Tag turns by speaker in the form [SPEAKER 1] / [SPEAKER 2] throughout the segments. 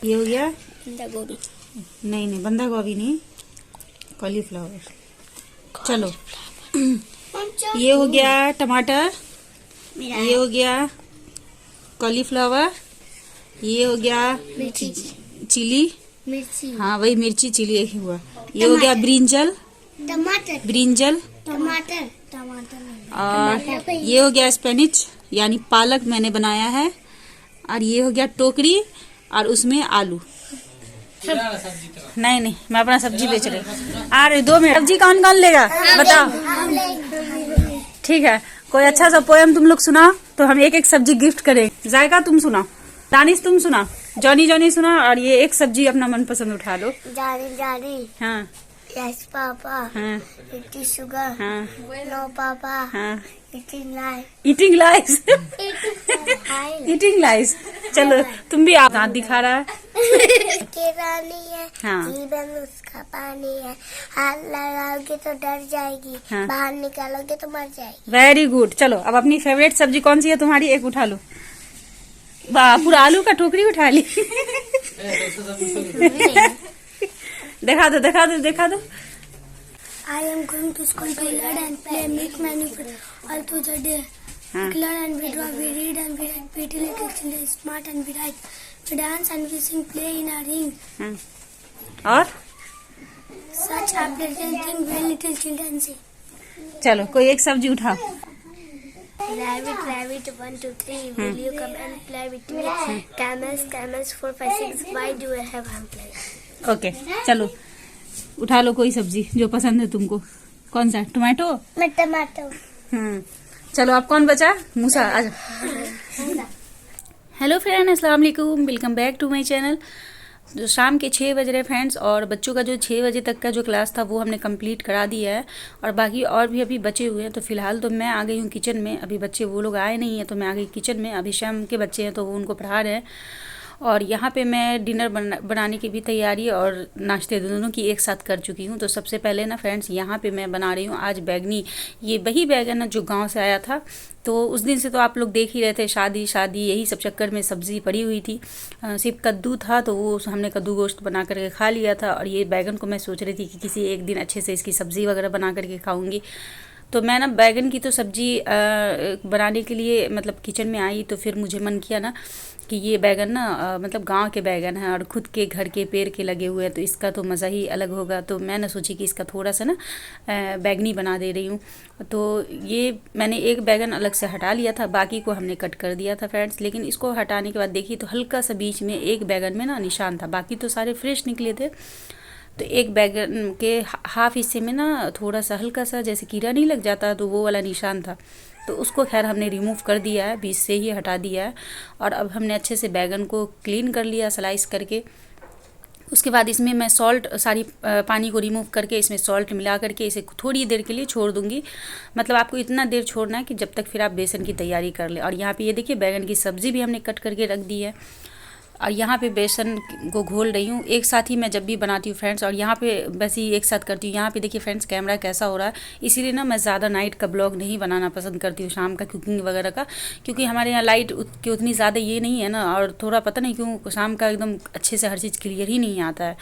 [SPEAKER 1] ये हो गया
[SPEAKER 2] बंदा गोभी।
[SPEAKER 1] नहीं नहीं, बंदा गोभी नहीं, कॉलीफ्लावर। चलो ये हो गया टमाटर, ये हो गया कॉलीफ्लावर, ये हो गया
[SPEAKER 2] मिर्ची।
[SPEAKER 1] चिली,
[SPEAKER 2] मिर्ची।
[SPEAKER 1] हाँ वही मिर्ची चिली एक ही हुआ। ये हो गया ब्रिंजल,
[SPEAKER 2] टमाटर।
[SPEAKER 1] ब्रिंजल,
[SPEAKER 2] टमाटर। टमाटर।
[SPEAKER 1] और ये हो गया स्पेनिच यानी पालक मैंने बनाया है, और ये हो गया टोकरी और उसमें आलू। नहीं नहीं, मैं अपना सब्जी बेच रही हूँ। आ रही 2 मिनट। सब्जी कौन कौन लेगा बताओ? ठीक है, कोई अच्छा सा पोएम तुम लोग सुनाओ तो हम एक एक सब्जी गिफ्ट करें। जायका तुम सुनाओ, दानिश तुम सुनाओ, जॉनी जॉनी सुना, और ये एक सब्जी अपना मनपसंद उठा लो।
[SPEAKER 2] जारी जारी।
[SPEAKER 1] हाँ
[SPEAKER 2] यस पापा।
[SPEAKER 1] हाँ
[SPEAKER 2] इटी शुगर।
[SPEAKER 1] हाँ
[SPEAKER 2] नो पापा।
[SPEAKER 1] हाँ।
[SPEAKER 2] Eating life.
[SPEAKER 1] ईटिंग लाइस,
[SPEAKER 2] हाय।
[SPEAKER 1] ईटिंग लाइस। चलो तुम भी, आप दांत दिखा रहा है।
[SPEAKER 2] के रानी है।
[SPEAKER 1] हाँ।
[SPEAKER 2] जीवन उसका पानी है। हाथ लगाओगे तो डर जाएगी।
[SPEAKER 1] हाँ।
[SPEAKER 2] बाहर निकालोगे तो मर जाएगी।
[SPEAKER 1] Very good. चलो अब अपनी फेवरेट सब्जी कौन सी है तुम्हारी, एक उठा लो। वाह, पूरा आलू का टोकरी उठा ली। दिखा दो दिखा दो दिखा दो।
[SPEAKER 2] I am going to school to learn and play, make many friends all through the day.
[SPEAKER 1] हाँ।
[SPEAKER 2] We learn and we draw, we read and we write, pretty little children, smart and we write. We dance and we sing, play in our ring.
[SPEAKER 1] हाँ। और
[SPEAKER 2] Such a pleasant thing when little children say.
[SPEAKER 1] चलो कोई एक सब्जी उठाओ।
[SPEAKER 2] Rabbit, rabbit, 1, 2, 3, will you come and play with me? Camels, camels, 4, 5, 6, why do you have one play?
[SPEAKER 1] Okay चलो उठा लो कोई सब्जी जो पसंद है तुमको। कौन सा, टोमेटो?
[SPEAKER 2] मैं टमाटो।
[SPEAKER 1] चलो अब कौन बचा? मूसा आजा। हेलो फ्रेंड, अस्सलाम वालेकुम, welcome back to my channel. जो शाम के 6 बज रहे फ्रेंड्स, और बच्चों का जो 6 बजे तक का जो क्लास था वो हमने कंप्लीट करा दिया है, और बाकी और भी अभी बचे हुए हैं। तो फिलहाल तो मैं आ गई हूँ किचन में, अभी बच्चे वो लोग आए नहीं हैं तो मैं आ गई किचन में। अभी शाम के बच्चे हैं तो वो उनको पढ़ा रहे हैं, और यहाँ पे मैं डिनर बनाने की भी तैयारी और नाश्ते दोनों की एक साथ कर चुकी हूँ। तो सबसे पहले ना फ्रेंड्स, यहाँ पे मैं बना रही हूँ आज बैगनी। ये वही बैगन ना जो गांव से आया था, तो उस दिन से तो आप लोग देख ही रहे थे, शादी शादी यही सब चक्कर में सब्ज़ी पड़ी हुई थी। सिर्फ कद्दू था तो वो हमने कद्दू गोश्त बना करके खा लिया था, और ये बैगन को मैं सोच रही थी कि किसी एक दिन अच्छे से इसकी सब्ज़ी वगैरह बना करके खाऊंगी। तो मैं ना बैगन की तो सब्ज़ी बनाने के लिए मतलब किचन में आई, तो फिर मुझे मन किया ना कि ये बैगन ना मतलब गांव के बैगन हैं और ख़ुद के घर के पेड़ के लगे हुए हैं, तो इसका तो मज़ा ही अलग होगा। तो मैं ना सोची कि इसका थोड़ा सा ना बैगनी बना दे रही हूँ। तो ये मैंने एक बैगन अलग से हटा लिया था, बाकी को हमने कट कर दिया था फ्रेंड्स। लेकिन इसको हटाने के बाद देखिए तो हल्का सा बीच में एक बैगन में ना निशान था, बाकी तो सारे फ्रेश निकले थे। तो एक बैगन के हाफ हिस्से में ना थोड़ा सा हल्का सा जैसे कीड़ा नहीं लग जाता, तो वो वाला निशान था। तो उसको खैर हमने रिमूव कर दिया है, बीच से ही हटा दिया है। और अब हमने अच्छे से बैगन को क्लीन कर लिया स्लाइस करके। उसके बाद इसमें मैं सॉल्ट, सारी पानी को रिमूव करके इसमें सॉल्ट मिला करके इसे थोड़ी देर के लिए छोड़ दूंगी। मतलब आपको इतना देर छोड़ना है कि जब तक फिर आप बेसन की तैयारी कर लें। और यहाँ पे ये देखिए बैगन की सब्ज़ी भी हमने कट करके रख दी है, और यहाँ पे बेसन को घोल रही हूँ। एक साथ ही मैं जब भी बनाती हूँ फ्रेंड्स, और यहाँ पे बस ही एक साथ करती हूँ। यहाँ पे देखिए फ्रेंड्स कैमरा कैसा हो रहा है, इसीलिए ना मैं ज़्यादा नाइट का ब्लॉग नहीं बनाना पसंद करती हूँ, शाम का कुकिंग वगैरह का, क्योंकि हमारे यहाँ लाइट की उतनी ज़्यादा ये नहीं है ना, और थोड़ा पता नहीं क्यों शाम का एकदम अच्छे से हर चीज़ क्लियर ही नहीं आता है।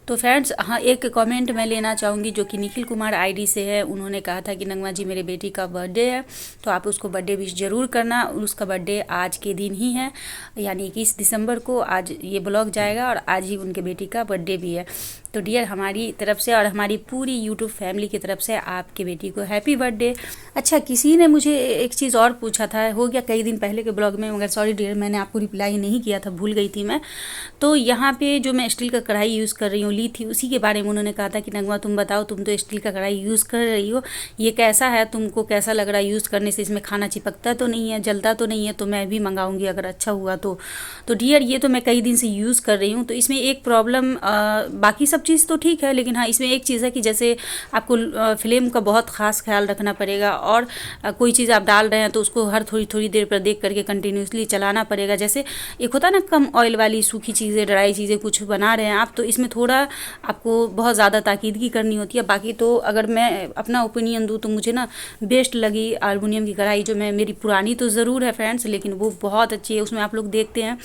[SPEAKER 1] तो फ्रेंड्स हाँ, एक कमेंट मैं लेना चाहूँगी जो कि निखिल कुमार आईडी से है। उन्होंने कहा था कि नगमा जी मेरे बेटी का बर्थडे है, तो आप उसको बर्थडे विश ज़रूर करना। उसका बर्थडे आज के दिन ही है, यानी 21 दिसंबर को आज ये ब्लॉग जाएगा, और आज ही उनके बेटी का बर्थडे भी है। तो डियर, हमारी तरफ से और हमारी पूरी यूट्यूब फैमिली की तरफ से आपके बेटी को हैप्पी बर्थडे। अच्छा, किसी ने मुझे एक चीज़ और पूछा था, हो गया कई दिन पहले के ब्लॉग में, मगर सॉरी डियर मैंने आपको रिप्लाई नहीं किया था, भूल गई थी मैं। तो यहाँ पे जो मैं स्टील का कढ़ाई यूज़ कर रही हूँ, ली थी, उसी के बारे में उन्होंने कहा था कि नगमा तुम बताओ, तुम तो स्टील का कढ़ाई यूज़ कर रही हो, ये कैसा है, तुमको कैसा लग रहा है यूज़ करने से, इसमें खाना चिपकता तो नहीं है, जलता तो नहीं है? तो मैं भी मंगाऊंगी अगर अच्छा हुआ तो। डियर ये तो मैं कई दिन से यूज़ कर रही हूँ। तो इसमें एक प्रॉब्लम, बाकी सब चीज़ तो ठीक है, लेकिन हाँ इसमें एक चीज़ है कि जैसे आपको फ्लेम का बहुत ख़ास ख्याल रखना पड़ेगा, और कोई चीज़ आप डाल रहे हैं तो उसको हर थोड़ी थोड़ी देर पर देख करके कंटिन्यूसली चलाना पड़ेगा। जैसे एक होता है ना कम ऑयल वाली सूखी चीज़ें, ड्राई चीज़ें कुछ बना रहे हैं आप, तो इसमें थोड़ा आपको बहुत ज़्यादा ताकीदगी करनी होती है। बाकी तो अगर मैं अपना ओपिनियन दूँ तो मुझे ना बेस्ट लगी एल्युमिनियम की कढ़ाई, जो मैं मेरी पुरानी तो ज़रूर है फ्रेंड्स, लेकिन वो बहुत अच्छी है। उसमें आप लोग देखते हैं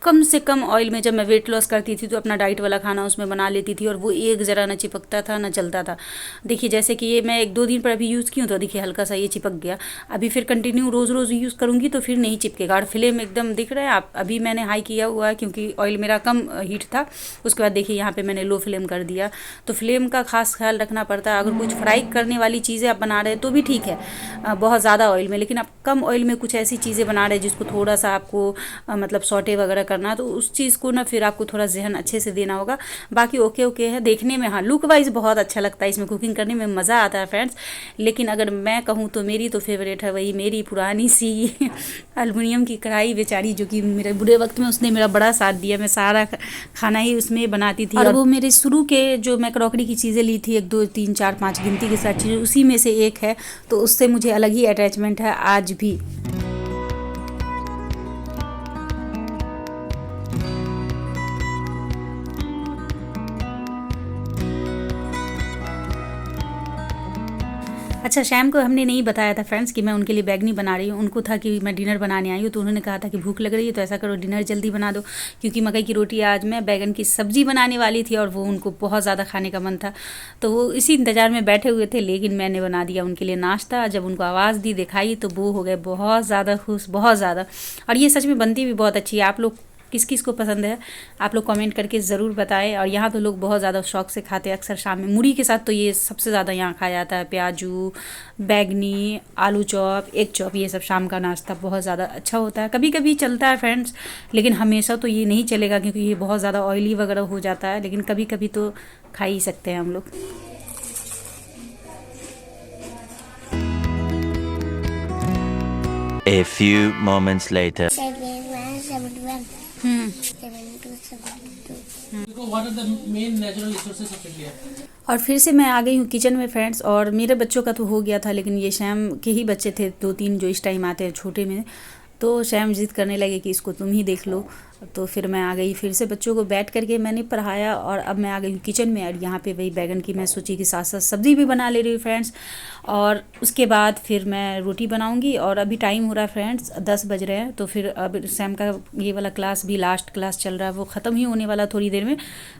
[SPEAKER 1] कम से कम ऑयल में जब मैं वेट लॉस करती थी तो अपना डाइट वाला खाना उसमें बना लेती थी और वो एक ज़रा ना चिपकता था ना जलता था। देखिए जैसे कि ये मैं 1-2 दिन पर अभी यूज़ की हूँ तो देखिए हल्का सा ये चिपक गया। अभी फिर कंटिन्यू रोज़ रोज़ यूज़ करूँगी तो फिर नहीं चिपकेगा। और फ्लेम एकदम दिख रहा है आप, अभी मैंने हाई किया हुआ है क्योंकि ऑयल मेरा कम हीट था। उसके बाद देखिए यहाँ पर मैंने लो फ्लेम कर दिया। तो फ्लेम का खास ख्याल रखना पड़ता है। अगर कुछ फ्राई करने वाली चीज़ें आप बना रहे हैं तो भी ठीक है बहुत ज़्यादा ऑयल में, लेकिन आप कम ऑयल में कुछ ऐसी चीज़ें बना रहे हैं जिसको थोड़ा सा आपको मतलब सौटे वगैरह करना, तो उस चीज़ को ना फिर आपको थोड़ा जहन अच्छे से देना होगा। बाकी ओके ओके है देखने में, हाँ लुक वाइज बहुत अच्छा लगता है, इसमें कुकिंग करने में मज़ा आता है फ्रेंड्स। लेकिन अगर मैं कहूँ तो मेरी तो फेवरेट है वही मेरी पुरानी सी एल्युमिनियम की कढ़ाई बेचारी, जो कि मेरे बुरे वक्त में उसने मेरा बड़ा साथ दिया। मैं सारा खाना ही उसमें बनाती थी और वो मेरे शुरू के जो मैं क्रॉकरी की चीज़ें ली थी 1 2 3 4 5 गिनती के साथ चीज़ें, उसी में से एक है। तो उससे मुझे अलग ही अटैचमेंट है आज भी। अच्छा शैम को हमने नहीं बताया था फ्रेंड्स कि मैं उनके लिए बैगनी बना रही हूँ। उनको था कि मैं डिनर बनाने आई हूँ, तो उन्होंने कहा था कि भूख लग रही है तो ऐसा करो डिनर जल्दी बना दो, क्योंकि मकई की रोटी आज मैं बैगन की सब्ज़ी बनाने वाली थी और वो उनको बहुत ज़्यादा खाने का मन था। तो वो इसी इंतज़ार में बैठे हुए थे, लेकिन मैंने बना दिया उनके लिए नाश्ता। जब उनको आवाज़ दी दिखाई तो वो हो गए बहुत ज़्यादा खुश, बहुत ज़्यादा। और ये सच में बनती भी बहुत अच्छी है। आप लोग किस किस को पसंद है आप लोग कमेंट करके ज़रूर बताएं। और यहाँ तो लोग बहुत ज़्यादा शौक से खाते हैं अक्सर शाम में मूढ़ी के साथ, तो ये सबसे ज़्यादा यहाँ खाया जाता है। प्याजू, बैगनी, आलू चॉप, एग चॉप, ये सब शाम का नाश्ता बहुत ज़्यादा अच्छा होता है। कभी कभी चलता है फ्रेंड्स, लेकिन हमेशा तो ये नहीं चलेगा क्योंकि ये बहुत ज़्यादा ऑयली वगैरह हो जाता है, लेकिन कभी कभी तो खा ही सकते हैं हम लोग।
[SPEAKER 3] A few moments later.
[SPEAKER 2] 71.
[SPEAKER 1] Hmm
[SPEAKER 2] 72.
[SPEAKER 4] What are the main natural resources of India?
[SPEAKER 1] और फिर से मैं आ गई हूँ किचन में फ्रेंड्स। और मेरे बच्चों का तो हो गया था, लेकिन ये शैम के ही बच्चे थे 2-3 जो इस टाइम आते हैं छोटे में। तो शैम जिद करने लगे कि इसको तुम ही देख लो। तो फिर मैं आ गई फिर से, बच्चों को बैठ करके मैंने पढ़ाया और अब मैं आ गई हूँ किचन में। और यहाँ पे वही बैगन की मैं सोची कि साथ साथ सब्ज़ी भी बना ले रही हूँ फ्रेंड्स। और उसके बाद फिर मैं रोटी बनाऊँगी। और अभी टाइम हो रहा है फ्रेंड्स 10 बज रहे हैं। तो फिर अब सैम का ये वाला क्लास भी लास्ट क्लास चल रहा है, वो ख़त्म ही होने वाला थोड़ी देर में।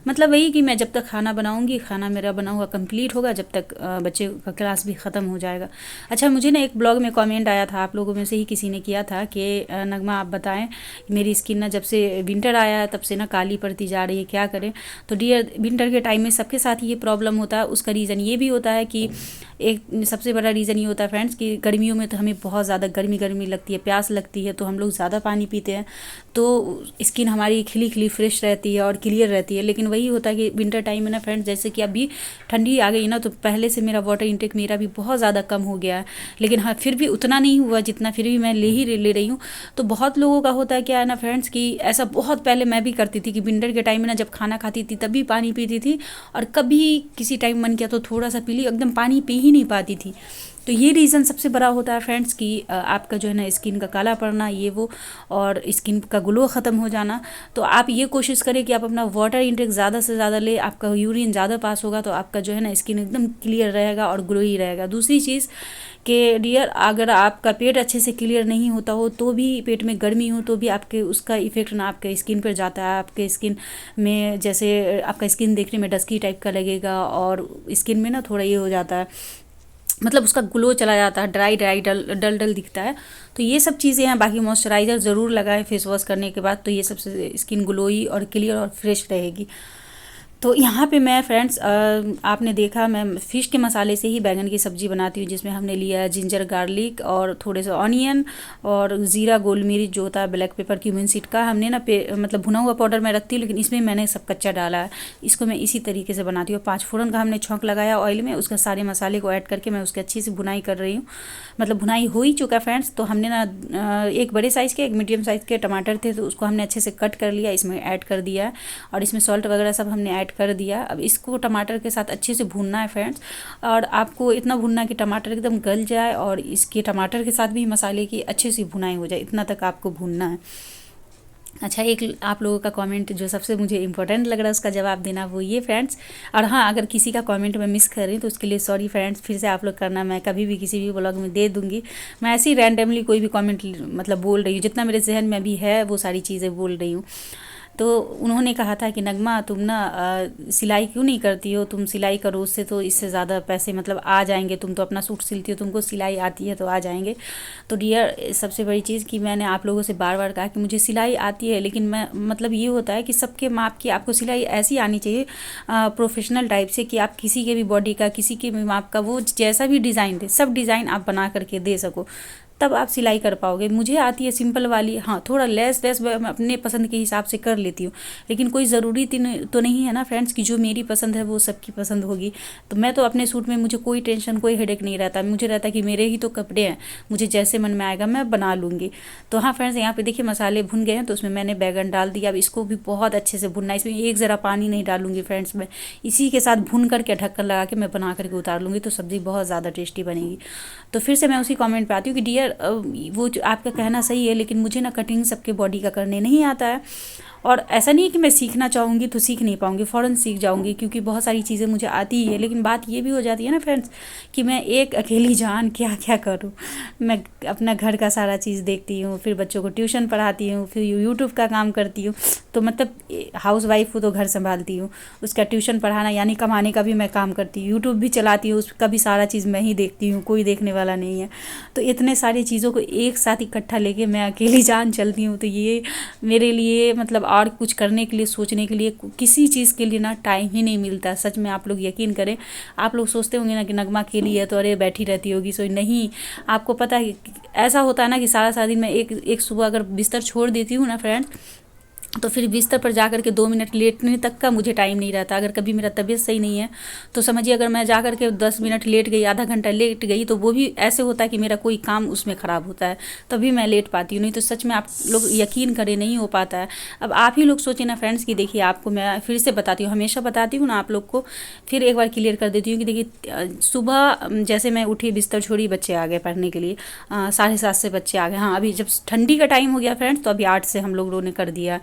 [SPEAKER 1] मतलब वही कि मैं जब तक खाना बनाऊँगी, खाना मेरा बना हुआ कंप्लीट होगा, जब तक बच्चे का क्लास भी ख़त्म हो जाएगा। अच्छा मुझे ना एक ब्लॉग में कमेंट आया था, आप लोगों में से ही किसी ने किया था कि नगमा आप बताएं मेरी स्किन ना जब से विंटर आया है तब से ना काली पड़ती जा रही है, क्या करें। तो डियर विंटर के टाइम में सबके साथ ये प्रॉब्लम होता है। उसका रीज़न ये भी होता है कि एक सबसे बड़ा रीज़न ये होता है फ्रेंड्स कि गर्मियों में तो हमें बहुत ज़्यादा गर्मी गर्मी लगती है, प्यास लगती है, तो हम लोग ज़्यादा पानी पीते हैं, तो स्किन हमारी खिली खिली फ्रेश रहती है और क्लियर रहती है। लेकिन वही होता है कि विंटर टाइम में ना फ्रेंड्स, जैसे कि अभी ठंडी आ गई ना, तो पहले से मेरा वाटर इंटेक मेरा भी बहुत ज़्यादा कम हो गया है। लेकिन हाँ फिर भी उतना नहीं हुआ जितना फिर भी मैं ले रही हूँ। तो बहुत लोगों का होता है क्या है ना फ्रेंड्स कि ऐसा बहुत पहले मैं भी करती थी कि विंटर के टाइम में ना जब खाना खाती थी तभी पानी पीती थी, और कभी किसी टाइम मन किया तो थोड़ा सा पी ली, एकदम पानी पी ही नहीं पाती थी। तो ये रीज़न सबसे बड़ा होता है फ्रेंड्स कि आपका जो है ना स्किन का काला पड़ना ये वो, और स्किन का ग्लो ख़त्म हो जाना। तो आप ये कोशिश करें कि आप अपना वाटर इंटेक ज़्यादा से ज़्यादा ले, आपका यूरिन ज़्यादा पास होगा तो आपका जो है ना स्किन एकदम क्लियर रहेगा और ग्लो ही रहेगा। दूसरी चीज़ कि डियर अगर आपका पेट अच्छे से क्लियर नहीं होता हो तो भी, पेट में गर्मी हो तो भी आपके उसका इफ़ेक्ट ना आपके स्किन पर जाता है। आपके स्किन में जैसे आपका स्किन देखने में डस्की टाइप का लगेगा और स्किन में ना थोड़ा ये हो जाता है, मतलब उसका ग्लो चला जाता है, ड्राई ड्राई डल डल दिखता है। तो ये सब चीज़ें हैं। बाकी मॉइस्चराइज़र ज़रूर लगाएं फेस वॉश करने के बाद, तो ये सबसे स्किन ग्लोई और क्लियर और फ्रेश रहेगी। तो यहाँ पे मैं फ्रेंड्स आपने देखा मैं फ़िश के मसाले से ही बैगन की सब्ज़ी बनाती हूँ, जिसमें हमने लिया जिंजर गार्लिक और थोड़े से ऑनियन और ज़ीरा गोल मिर्च जो होता है, ब्लैक पेपर, क्यूमिन सीड का हमने ना मतलब भुना हुआ पाउडर मैं रखती हूँ, लेकिन इसमें मैंने सब कच्चा डाला है। इसको मैं इसी तरीके से बनाती हूँ। 5 फोरन का हमने छौंक लगाया ऑयल में, उसका सारे मसाले को ऐड करके मैं उसकी अच्छी से भुनाई कर रही हूँ। मतलब भुनाई हो ही चुका फ्रेंड्स। तो हमने ना एक बड़े साइज़ के एक मीडियम साइज़ के टमाटर थे, तो उसको हमने अच्छे से कट कर लिया, इसमें ऐड कर दिया है और इसमें सॉल्ट वगैरह सब हमने ऐड कर दिया। अब इसको टमाटर के साथ अच्छे से भूनना है फ्रेंड्स, और आपको इतना भूनना है कि टमाटर एकदम गल जाए और इसके टमाटर के साथ भी मसाले की अच्छे से भुनाई हो जाए, इतना तक आपको भूनना है। अच्छा, एक आप लोगों का कमेंट जो सबसे मुझे इम्पोर्टेंट लग रहा है उसका जवाब देना, वो ये फ्रेंड्स। और हाँ, अगर किसी का कमेंट मैं मिस कर रही हूँ तो उसके लिए सॉरी फ्रेंड्स, फिर से आप लोग करना, मैं कभी भी किसी भी ब्लॉग में दे दूँगी। मैं ऐसे ही रैंडमली कोई भी कमेंट मतलब बोल रही हूँ, जितना मेरे जहन में भी है वो सारी चीज़ें बोल रही हूँ। तो उन्होंने कहा था कि नगमा तुम ना सिलाई क्यों नहीं करती हो, तुम सिलाई करो, उससे तो इससे ज़्यादा पैसे मतलब आ जाएंगे, तुम तो अपना सूट सिलती हो, तुमको सिलाई आती है तो आ जाएंगे। तो डियर, सबसे बड़ी चीज़ कि मैंने आप लोगों से बार बार कहा कि मुझे सिलाई आती है, लेकिन मैं मतलब ये होता है कि सबके माप की आपको सिलाई ऐसी आनी चाहिए प्रोफेशनल टाइप से कि आप किसी के भी बॉडी का, किसी के भी माप का, वो जैसा भी डिज़ाइन दे, सब डिज़ाइन आप बना करके दे सको, तब आप सिलाई कर पाओगे। मुझे आती है सिंपल वाली, हाँ थोड़ा लेस मैं अपने पसंद के हिसाब से कर लेती हूँ, लेकिन कोई ज़रूरी तो नहीं है ना फ्रेंड्स कि जो मेरी पसंद है वो सबकी पसंद होगी। तो मैं तो अपने सूट में मुझे कोई टेंशन, कोई हेडेक नहीं रहता, मुझे रहता कि मेरे ही तो कपड़े हैं, मुझे जैसे मन में आएगा मैं बना लूँगी। तो हाँ फ्रेंड्स, यहाँ पे देखिए मसाले भुन गए हैं, तो उसमें मैंने बैगन डाल दिया। अब इसको भी बहुत अच्छे से भुनना है, इसमें एक ज़रा पानी नहीं डालूंगी फ्रेंड्स, मैं इसी के साथ भुन करके ढक्कन लगा के मैं बना करके उतार लूँगी, तो सब्ज़ी बहुत ज़्यादा टेस्टी बनेगी। तो फिर से मैं उसी कमेंट पे आती हूँ कि डियर, वो जो आपका कहना सही है, लेकिन मुझे ना कटिंग सबके बॉडी का करने नहीं आता है। और ऐसा नहीं है कि मैं सीखना चाहूँगी तो सीख नहीं पाऊँगी, फ़ौरन सीख जाऊँगी, क्योंकि बहुत सारी चीज़ें मुझे आती ही है। लेकिन बात ये भी हो जाती है ना फ्रेंड्स कि मैं एक अकेली जान क्या क्या करूँ। मैं अपना घर का सारा चीज़ देखती हूँ, फिर बच्चों को ट्यूशन पढ़ाती हूँ, फिर यूट्यूब का काम करती हूँ। तो मतलब हाउस वाइफ हूँ तो घर संभालती हूँ, उसका ट्यूशन पढ़ाना यानी कमाने का भी मैं काम करती हूँ, यूट्यूब भी चलाती हूँ, उसका भी सारा चीज़ मैं ही देखती हूँ, कोई देखने वाला नहीं है। तो इतने सारी चीज़ों को एक साथ इकट्ठा लेके मैं अकेली जान चलती हूँ। तो ये मेरे लिए मतलब और कुछ करने के लिए, सोचने के लिए, किसी चीज़ के लिए ना टाइम ही नहीं मिलता। सच में आप लोग यकीन करें, आप लोग सोचते होंगे ना कि नगमा अकेली है तो अरे बैठी रहती होगी, सो नहीं। आपको पता है ऐसा होता है ना कि सारा सारा दिन मैं एक सुबह अगर बिस्तर छोड़ देती हूँ ना फ्रेंड्स, तो फिर बिस्तर पर जा कर के 2 मिनट लेटने तक का मुझे टाइम नहीं रहता। अगर कभी मेरा तबीयत सही नहीं है तो समझिए, अगर मैं जा कर के 10 मिनट लेट गई, आधा घंटा लेट गई, तो वो भी ऐसे होता है कि मेरा कोई काम उसमें ख़राब होता है, तभी मैं लेट पाती हूँ। नहीं तो सच में आप लोग यकीन करें नहीं हो पाता है। अब आप ही लोग सोचें ना फ्रेंड्स कि देखिए, आपको मैं फिर से बताती हूँ, हमेशा बताती हूँ ना आप लोग को, फिर एक बार क्लियर कर देती हूँ कि देखिए सुबह जैसे मैं उठी, बिस्तर छोड़ी, बच्चे आ गए पढ़ने के लिए, 7:30 से बच्चे आ गए। हाँ, अभी जब ठंडी का टाइम हो गया फ्रेंड्स, तो अभी 8 से हम लोगों ने कर दिया,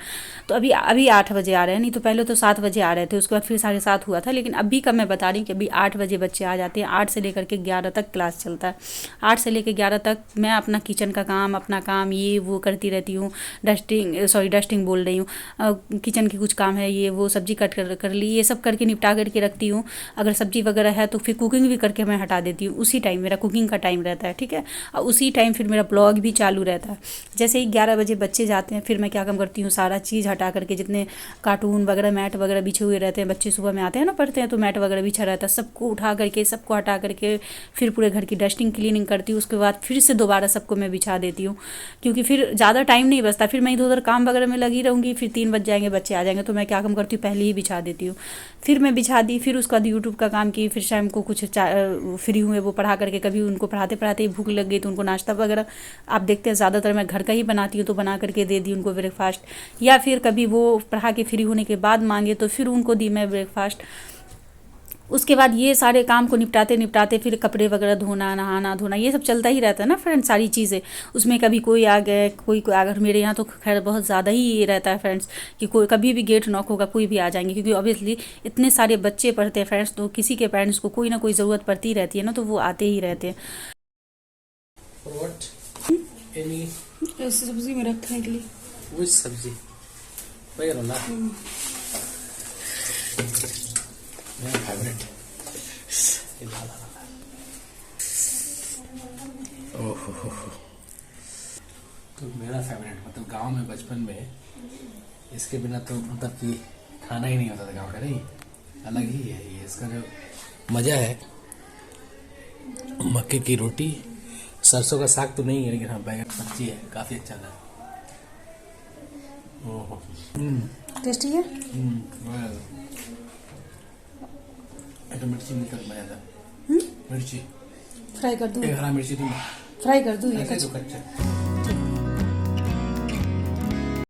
[SPEAKER 1] तो अभी 8 बजे आ रहे हैं। नहीं तो पहले तो 7 बजे आ रहे थे, उसके बाद फिर 7:30 हुआ था। लेकिन अभी का मैं बता रही हूँ कि अभी 8 बजे बच्चे आ जाते हैं। 8 से लेकर के 11 तक क्लास चलता है। 8 से लेकर 11 तक मैं अपना किचन का काम, अपना काम ये वो करती रहती हूँ। डस्टिंग बोल रही हूँ, किचन के कुछ काम है, ये वो सब्जी कट कर ली, ये सब करके निपटा करके रखती हूँ। अगर सब्जी वगैरह है तो फिर कुकिंग भी करके मैं हटा देती हूँ। उसी टाइम मेरा कुकिंग का टाइम रहता है, ठीक है। और उसी टाइम फिर मेरा ब्लॉग भी चालू रहता है। जैसे ही 11 बजे बच्चे जाते हैं, फिर मैं क्या काम करती हूँ, सारा चीज़ हटा करके, जितने कार्टून वगैरह, मैट वगैरह बिछे हुए रहते हैं, बच्चे सुबह में आते हैं ना पढ़ते हैं, तो मैट वगैरह बिछा रहता है, सबको उठा करके, सबको हटा करके फिर पूरे घर की डस्टिंग क्लीनिंग करती हूँ। उसके बाद फिर से दोबारा सबको मैं बिछा देती हूँ, क्योंकि फिर ज़्यादा टाइम नहीं बचता। फिर मैं इधर उधर काम वगैरह में लगी रहूँगी, फिर 3 बज जाएंगे, बच्चे आ जाएंगे, तो मैं क्या काम करती हूँ, पहले ही बिछा देती हूँ। फिर मैं बिछा दी, फिर उसका यूट्यूब का काम की, फिर शाम को कुछ फ्री हुए वो पढ़ा करके, कभी उनको पढ़ाते पढ़ाते भूख लग गई तो उनको नाश्ता वगैरह, आप देखते हैं ज़्यादातर मैं घर का ही बनाती हूँ, तो बना करके दे दी उनको ब्रेकफास्ट। या फिर कभी वो पढ़ा के फ्री होने के बाद मांगे तो फिर उनको दी मैं ब्रेकफास्ट। उसके बाद ये सारे काम को निपटाते निपटाते फिर कपड़े वगैरह धोना, नहाना धोना, ये सब चलता ही रहता है ना फ्रेंड्स, सारी चीज़ें। उसमें कभी कोई आ गए, कोई अगर मेरे यहाँ तो खैर बहुत ज़्यादा ही ये रहता है फ्रेंड्स कि कोई कभी भी गेट नॉक होगा, कोई भी आ जाएंगे, क्योंकि ऑब्वियसली इतने सारे बच्चे पढ़ते हैं फ्रेंड्स, तो किसी के पेरेंट्स को कोई ना कोई ज़रूरत पड़ती रहती है ना, तो वो आते ही रहते हैं।
[SPEAKER 4] For what? Any
[SPEAKER 1] सब्जी में रखने के लिए।
[SPEAKER 4] which सब्जी? बैगन ना? मेरा फेवरेट। ओहो, तो मेरा फेवरेट मतलब गांव में बचपन में इसके बिना तो मतलब कि खाना ही नहीं होता था गांव का, नहीं अलग ही है ये, इसका जो मज़ा है। मक्के की रोटी, सरसों का साग तो नहीं है, लेकिन हाँ बैगन सब्जी है, काफ़ी अच्छा था। ओहो,
[SPEAKER 1] टेस्टी है।
[SPEAKER 4] तो मिर्ची निकल मजा था। मिर्ची
[SPEAKER 1] फ्राई कर दूँ,
[SPEAKER 4] एक हरा मिर्ची तुम
[SPEAKER 1] फ्राई कर दूँ,
[SPEAKER 4] ऐसे तो कच्चा